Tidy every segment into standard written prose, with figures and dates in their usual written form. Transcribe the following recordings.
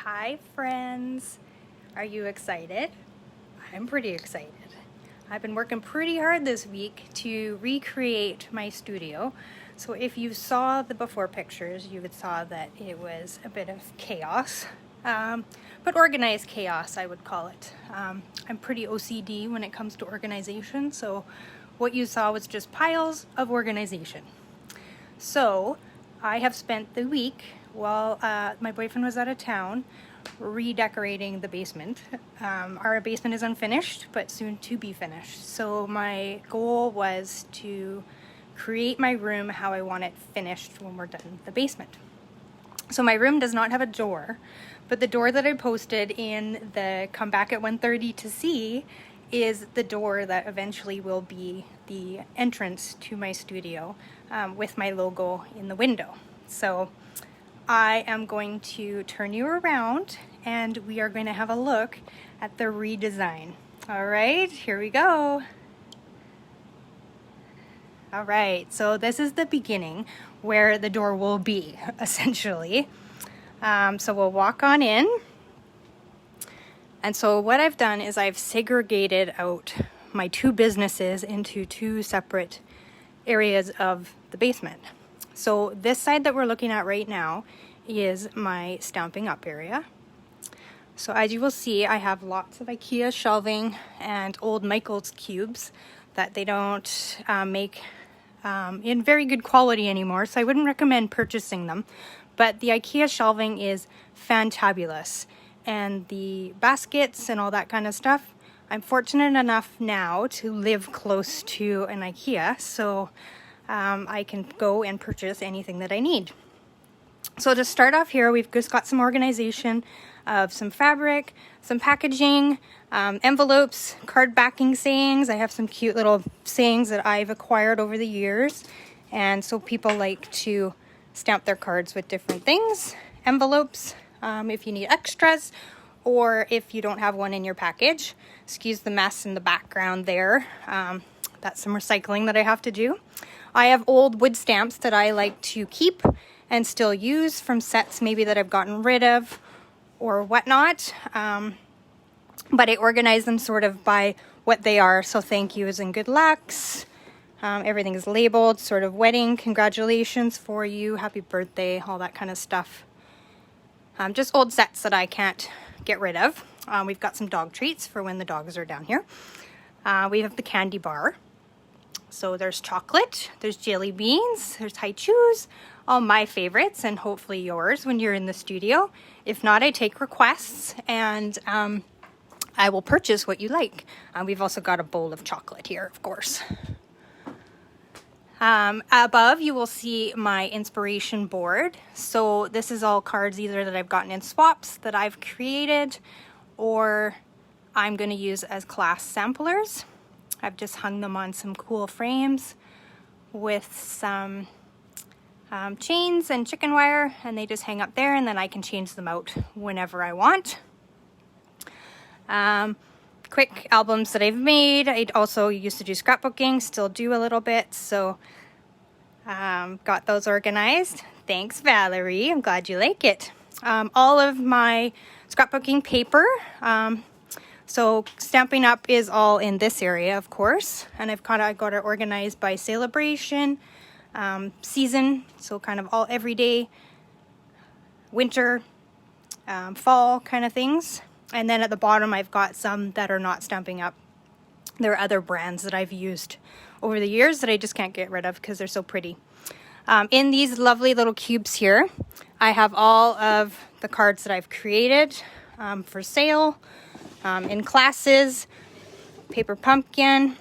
Hi friends, are you excited? I'm pretty excited. I've been working pretty hard this week to recreate my studio. So if you saw the before pictures, you would saw that it was a bit of chaos, but organized chaos I would call it. I'm pretty OCD when it comes to organization, so what you saw was just piles of organization. So I have spent the week while my boyfriend was out of town redecorating the basement. Our basement is unfinished, but soon to be finished. So my goal was to create my room how I want it finished when we're done with the basement. So my room does not have a door, but the door that I posted in the come back at 1:30 to see is the door that eventually will be the entrance to my studio with my logo in the window. So I am going to turn you around and we are going to have a look at the redesign. All right, here we go. All right, so this is the beginning where the door will be, essentially. So we'll walk on in. And so what I've done is I've segregated out my two businesses into two separate areas of the basement. So this side that we're looking at right now is my Stampin' Up area. So as you will see, I have lots of IKEA shelving and old Michaels cubes that they don't make in very good quality anymore, so I wouldn't recommend purchasing them. But the IKEA shelving is fantabulous, and the baskets and all that kind of stuff, I'm fortunate enough now to live close to an IKEA, so I can go and purchase anything that I need. So to start off here, we've just got some organization of some fabric, some packaging, envelopes, card backing sayings. I have some cute little sayings that I've acquired over the years, and so people like to stamp their cards with different things. Envelopes, if you need extras, or if you don't have one in your package. Excuse the mess in the background there. That's some recycling that I have to do. I have old wood stamps that I like to keep and still use from sets maybe that I've gotten rid of or whatnot. But I organize them sort of by what they are. So thank yous and good lucks. Everything is labeled, sort of wedding, congratulations for you, happy birthday, all that kind of stuff. Just old sets that I can't get rid of. We've got some dog treats for when the dogs are down here. We have the candy bar. So there's chocolate, there's jelly beans, there's high chews, all my favorites, and hopefully yours when you're in the studio. If not, I take requests and I will purchase what you like. We've also got a bowl of chocolate here, of course. Above you will see my inspiration board. So this is all cards either that I've gotten in swaps that I've created or I'm going to use as class samplers. I've just hung them on some cool frames with some chains and chicken wire, and they just hang up there, and then I can change them out whenever I want. Quick albums that I've made. I also used to do scrapbooking, still do a little bit, so got those organized. Thanks, Valerie. I'm glad you like it. All of my scrapbooking paper. So Stampin' Up is all in this area, of course, and I've got it organized by celebration, season, so kind of all everyday, winter, fall kind of things. And then at the bottom, I've got some that are not Stampin' Up. There are other brands that I've used over the years that I just can't get rid of because they're so pretty. In these lovely little cubes here, I have all of the cards that I've created for sale. In classes, paper pumpkin.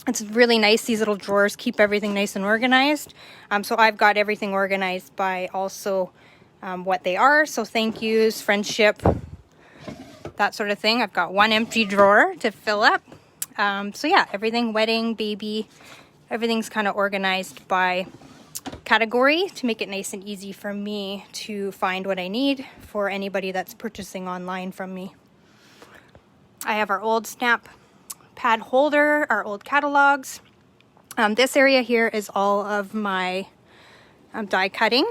It's really nice. These little drawers keep everything nice and organized. So I've got everything organized by also what they are. So thank yous, friendship, that sort of thing. I've got one empty drawer to fill up. So yeah, everything, wedding, baby, everything's kind of organized by category to make it nice and easy for me to find what I need for anybody that's purchasing online from me. I have our old stamp pad holder, our old catalogs. This area here is all of my die cutting.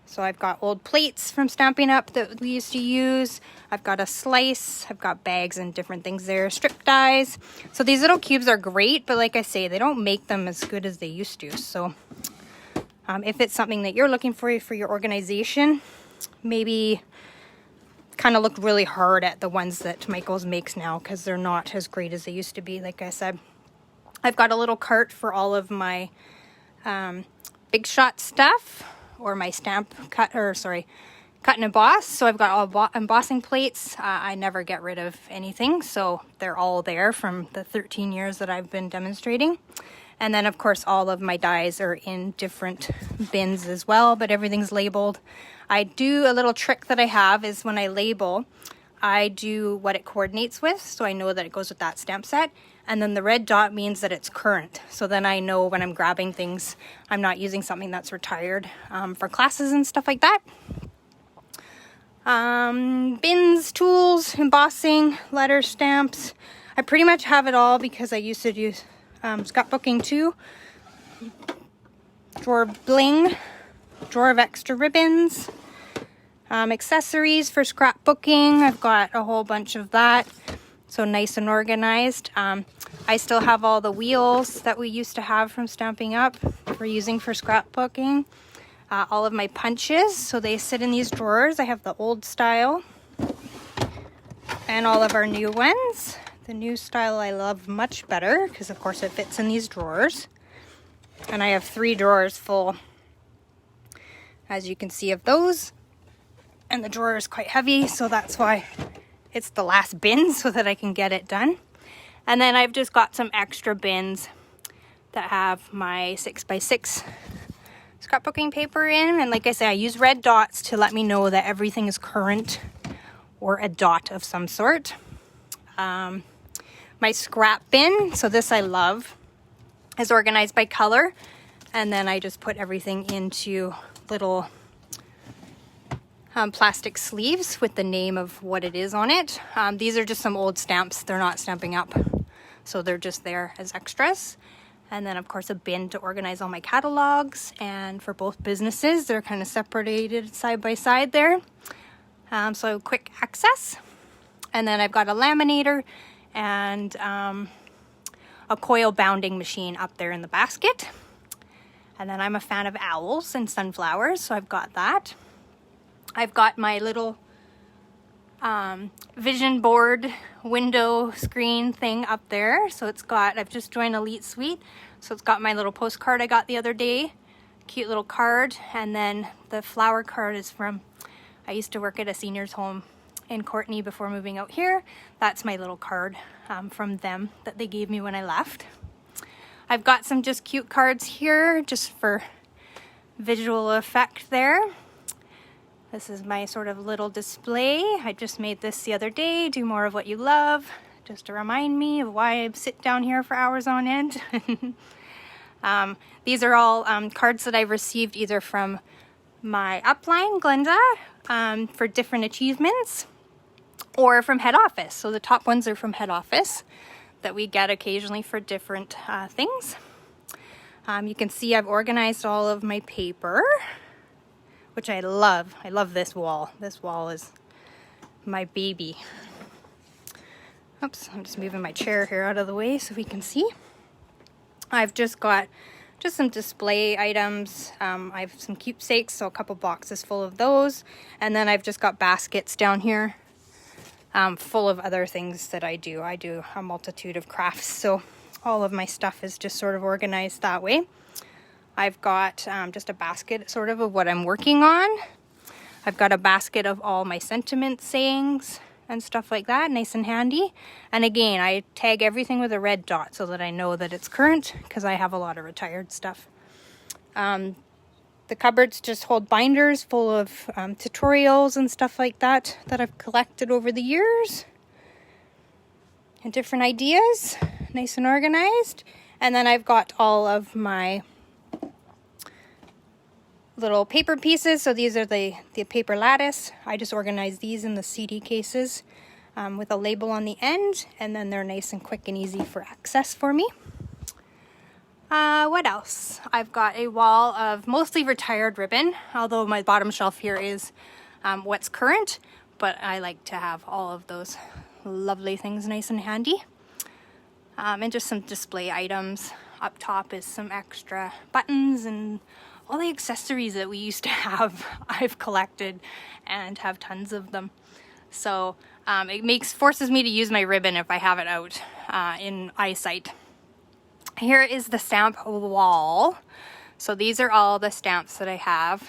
So So I've got old plates from Stampin' Up! That we used to use. I've got a slice. I've got bags and different things there. Strip dies. So these little cubes are great, but like I say, they don't make them as good as they used to. So if it's something that you're looking for your organization, maybe kind of look really hard at the ones that Michaels makes now, because they're not as great as they used to be. Like I said, I've got a little cart for all of my Big Shot stuff, or my cut and emboss. So I've got all embossing plates. I never get rid of anything, so they're all there from the 13 years that I've been demonstrating. And then of course all of my dies are in different bins as well, but everything's labeled. I do a little trick that I have is when I label, I do what it coordinates with, so I know that it goes with that stamp set. And then the red dot means that it's current. So then I know when I'm grabbing things, I'm not using something that's retired for classes and stuff like that. Bins, tools, embossing, letter stamps. I pretty much have it all because I used to do scrapbooking too. Drawer bling, drawer of extra ribbons, accessories for scrapbooking. I've got a whole bunch of that. So nice and organized. I still have all the wheels that we used to have from Stampin' Up! We're using for scrapbooking. All of my punches, so they sit in these drawers. I have the old style and all of our new ones. The new style I love much better because of course it fits in these drawers. And I have 3 drawers full, as you can see, of those. And the drawer is quite heavy, so that's why it's the last bin so that I can get it done. And then I've just got some extra bins that have my 6x6 scrapbooking paper in. And like I say, I use red dots to let me know that everything is current or a dot of some sort. My scrap bin, so this I love, is organized by color. And then I just put everything into little plastic sleeves with the name of what it is on it. These are just some old stamps. They're not Stampin' Up!, so they're just there as extras. And then of course a bin to organize all my catalogs, and for both businesses they're kind of separated side by side there, so quick access. And then I've got a laminator and a coil bounding machine up there in the basket. And then I'm a fan of owls and sunflowers, so I've got that. I've got my little vision board window screen thing up there. So it's got, I've just joined Elite Suite, so it's got my little postcard I got the other day, cute little card. And then the flower card is from, I used to work at a seniors home in Courtenay before moving out here. That's my little card from them that they gave me when I left. I've got some just cute cards here just for visual effect there. This is my sort of little display. I just made this the other day, do more of what you love, just to remind me of why I sit down here for hours on end. These are all cards that I've received either from my upline, Glenda, for different achievements, or from head office. So the top ones are from head office that we get occasionally for different things. You can see I've organized all of my paper, which I love. I love this wall. This wall is my baby. Oops, I'm just moving my chair here out of the way so we can see. I've just got some display items. I have some keepsakes, so a couple boxes full of those. And then I've just got baskets down here full of other things that I do. I do a multitude of crafts, so all of my stuff is just sort of organized that way. I've got just a basket sort of what I'm working on. I've got a basket of all my sentiment sayings and stuff like that, nice and handy. And again, I tag everything with a red dot so that I know that it's current, because I have a lot of retired stuff. The cupboards just hold binders full of tutorials and stuff like that I've collected over the years. And different ideas, nice and organized. And then I've got all of my little paper pieces. So these are the paper lattice. I just organize these in the CD cases with a label on the end, and then they're nice and quick and easy for access for me. What else? I've got a wall of mostly retired ribbon, although my bottom shelf here is what's current, but I like to have all of those lovely things nice and handy. And just some display items. Up top is some extra buttons and all the accessories that we used to have. I've collected and have tons of them. So it forces me to use my ribbon if I have it out in eyesight. Here is the stamp wall. So these are all the stamps that I have.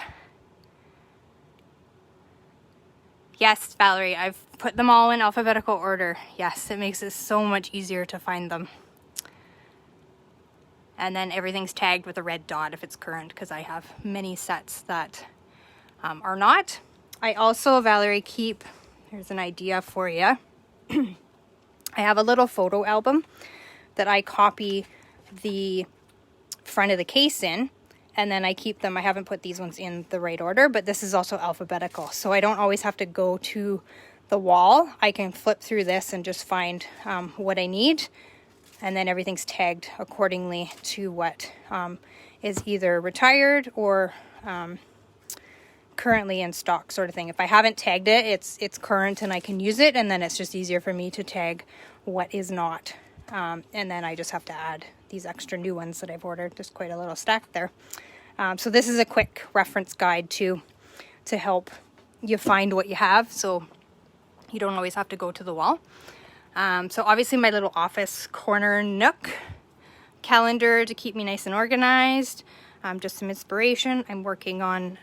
Yes, Valerie, I've put them all in alphabetical order. Yes, it makes it so much easier to find them. And then everything's tagged with a red dot if it's current, because I have many sets that are not. I also, Valerie, here's an idea for you. I have a little photo album that I copy the front of the case in, and then I keep them. I haven't put these ones in the right order, but this is also alphabetical, so I don't always have to go to the wall. I can flip through this and just find what I need, and then everything's tagged accordingly to what is either retired or currently in stock, sort of thing. If I haven't tagged it, it's current and I can use it, and then it's just easier for me to tag what is not. And then I just have to add these extra new ones that I've ordered. There's quite a little stack there. So this is a quick reference guide to help you find what you have, so you don't always have to go to the wall. So obviously my little office corner nook, calendar to keep me nice and organized, just some inspiration. I'm working on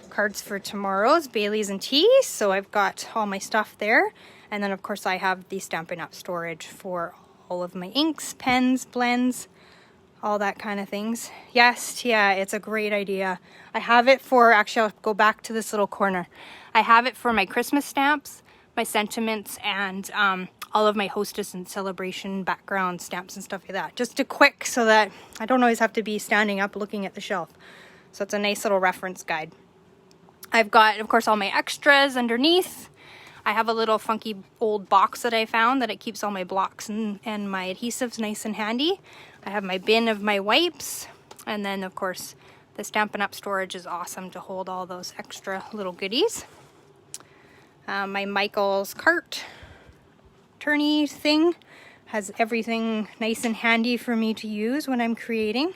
cards for tomorrow's Baileys and teas, so I've got all my stuff there. And then of course I have the Stampin' Up! Storage for all of my inks, pens, blends, all that kind of things. Yes, yeah, it's a great idea. I have it for, actually I'll go back to this little corner. I have it for my Christmas stamps, my sentiments, and all of my hostess and celebration background stamps and stuff like that. Just a quick, so that I don't always have to be standing up looking at the shelf. So it's a nice little reference guide. I've got, of course, all my extras underneath. I have a little funky old box that I found that it keeps all my blocks and my adhesives nice and handy. I have my bin of my wipes, and then of course the Stampin' Up! Storage is awesome to hold all those extra little goodies. My Michael's cart turny thing has everything nice and handy for me to use when I'm creating.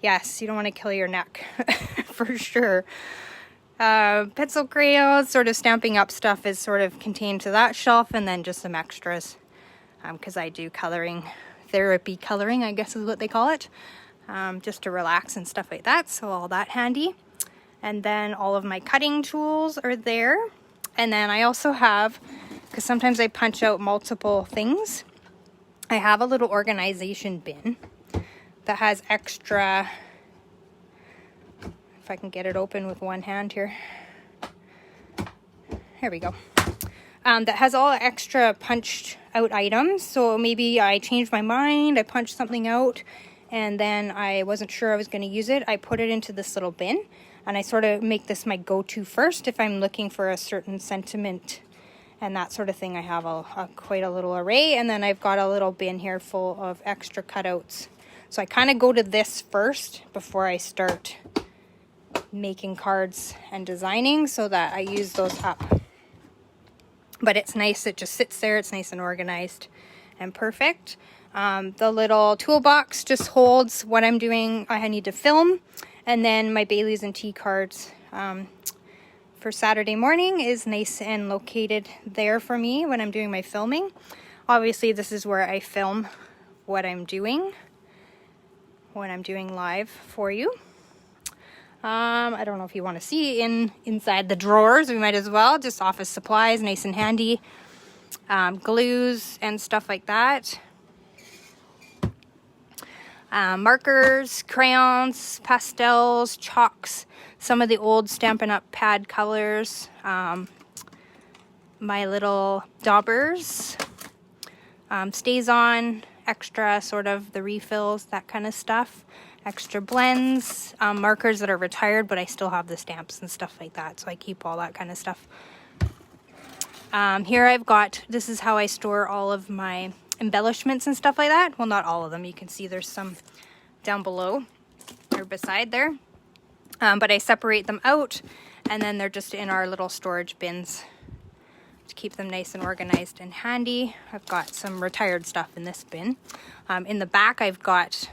Yes, you don't want to kill your neck for sure. Pencil crayons, sort of Stampin' Up! Stuff is sort of contained to that shelf, and then just some extras because I do coloring, therapy coloring, I guess is what they call it, just to relax and stuff like that, so all that handy. And then all of my cutting tools are there. And then I also have, because sometimes I punch out multiple things, I have a little organization bin that has extra, if I can get it open with one hand here. Here we go. That has all extra punched out items. So maybe I changed my mind, I punched something out, and then I wasn't sure I was going to use it. I put it into this little bin, and I sort of make this my go-to first if I'm looking for a certain sentiment and that sort of thing. I have quite a little array, and then I've got a little bin here full of extra cutouts. So I kind of go to this first before I start making cards and designing, so that I use those up. But it's nice, it just sits there, it's nice and organized and perfect. The little toolbox just holds what I'm doing, I need to film, and then my Baileys and tea cards for Saturday morning is nice and located there for me when I'm doing my filming. Obviously this is where I film what I'm doing when I'm doing live for you. I don't know if you want to see inside the drawers. We might as well. Just office supplies, nice and handy. Glues and stuff like that. Markers, crayons, pastels, chalks, some of the old Stampin' Up! Pad colors. My little daubers. Stays on, extra sort of the refills, that kind of stuff. Extra blends, markers that are retired, but I still have the stamps and stuff like that, so I keep all that kind of stuff. Here I've got, this is how I store all of my embellishments and stuff like that. Well, not all of them. You can see there's some down below or beside there. But I separate them out, and then they're just in our little storage bins to keep them nice and organized and handy. I've got some retired stuff in this bin. In the back, I've got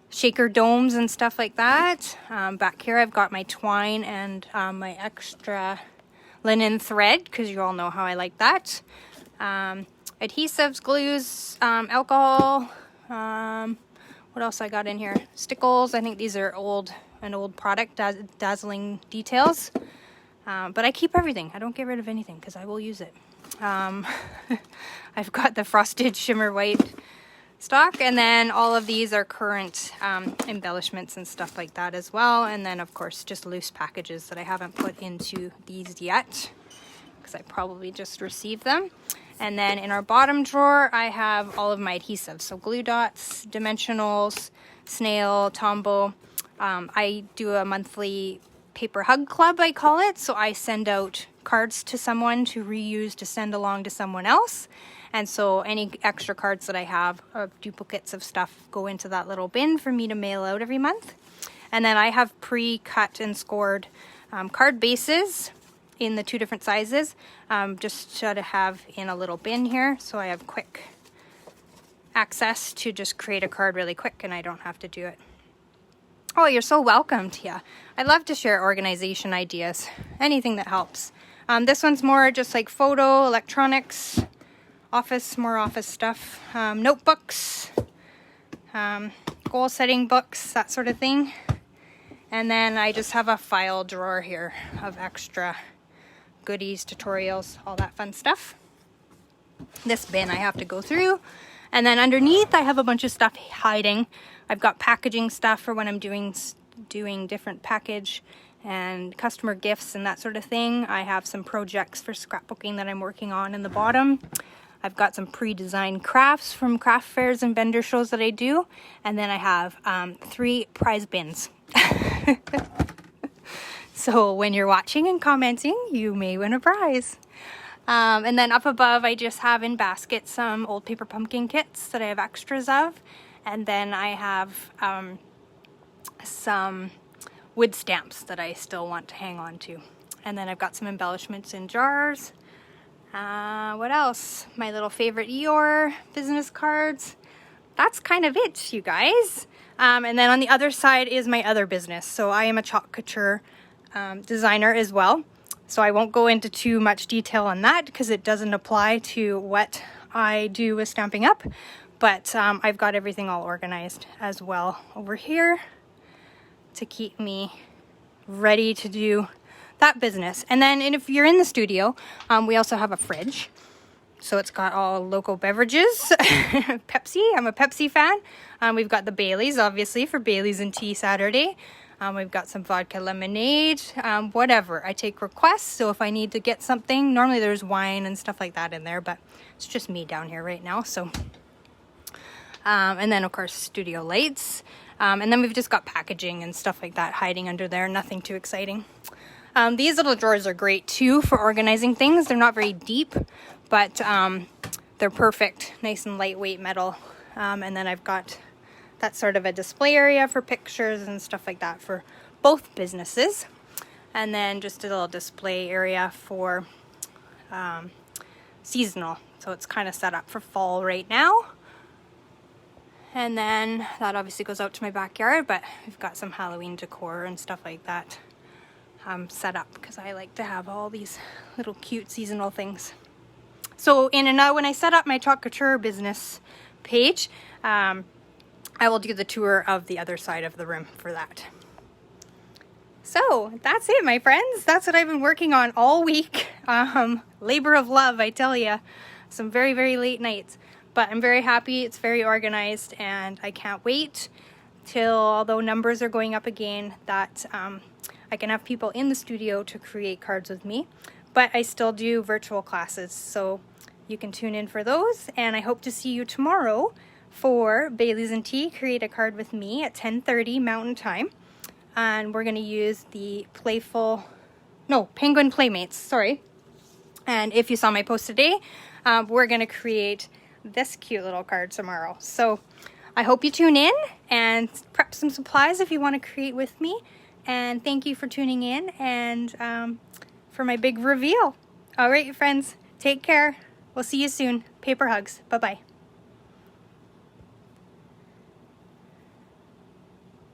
shaker domes and stuff like that. Back here, I've got my twine and my extra linen thread, because you all know how I like that. Adhesives, glues, alcohol. What else I got in here? Stickles. I think these are an old product, Dazzling Details. But I keep everything. I don't get rid of anything because I will use it. I've got the frosted shimmer white stock, and then all of these are current embellishments and stuff like that as well. And then of course just loose packages that I haven't put into these yet because I probably just received them. And then in our bottom drawer, I have all of my adhesives. So glue dots, dimensionals, snail, Tombow. I do a monthly paper hug club, I call it. So I send out cards to someone to reuse to send along to someone else. And so any extra cards that I have of duplicates of stuff go into that little bin for me to mail out every month. And then I have pre-cut and scored card bases in the 2 different sizes, just to have in a little bin here, so I have quick access to just create a card really quick and I don't have to do it. Oh, you're so welcome, Tia. I love to share organization ideas, anything that helps. This one's more just like photo, electronics, more office stuff, notebooks, goal setting books, that sort of thing. And then I just have a file drawer here of extra goodies, tutorials, all that fun stuff. This bin I have to go through. And then underneath I have a bunch of stuff hiding. I've got packaging stuff for when I'm doing different package and customer gifts and that sort of thing. I have some projects for scrapbooking that I'm working on in the bottom. I've got some pre-designed crafts from craft fairs and vendor shows that I do. And then I have 3 prize bins. So when you're watching and commenting, you may win a prize. And then up above, I just have in baskets some old paper pumpkin kits that I have extras of. And then I have some wood stamps that I still want to hang on to. And then I've got some embellishments in jars. What else? My little favorite Eeyore business cards. That's kind of it, you guys. And then on the other side is my other business. So I am a chalk couture designer as well. So I won't go into too much detail on that because it doesn't apply to what I do with Stamping Up. But I've got everything all organized as well over here to keep me ready to do that business. And then if you're in the studio, we also have a fridge. So it's got all local beverages. Pepsi, I'm a Pepsi fan. We've got the Baileys, obviously, for Baileys and Tea Saturday. We've got some vodka lemonade, whatever. I take requests, so if I need to get something, normally there's wine and stuff like that in there, but it's just me down here right now, so. And then, of course, studio lights. And then we've just got packaging and stuff like that hiding under there, nothing too exciting. These little drawers are great, too, for organizing things. They're not very deep, but they're perfect, nice and lightweight metal. And then I've got that's sort of a display area for pictures and stuff like that for both businesses. And then just a little display area for seasonal. So it's kind of set up for fall right now. And then that obviously goes out to my backyard, but we've got some Halloween decor and stuff like that set up because I like to have all these little cute seasonal things. So when I set up my chalk couture business page, I will do the tour of the other side of the room for that. So that's it, my friends. That's what I've been working on all week. Labor of love, I tell you. Some very, very late nights. But I'm very happy. It's very organized, and I can't wait till, although numbers are going up again, that I can have people in the studio to create cards with me. But I still do virtual classes, so you can tune in for those. And I hope to see you tomorrow for Baileys and Tea, Create a Card with Me at 10:30 Mountain Time. And we're going to use the Penguin Playmates, sorry. And if you saw my post today, we're going to create this cute little card tomorrow. So I hope you tune in and prep some supplies if you want to create with me. And thank you for tuning in and for my big reveal. All right, friends, take care. We'll see you soon. Paper hugs. Bye-bye.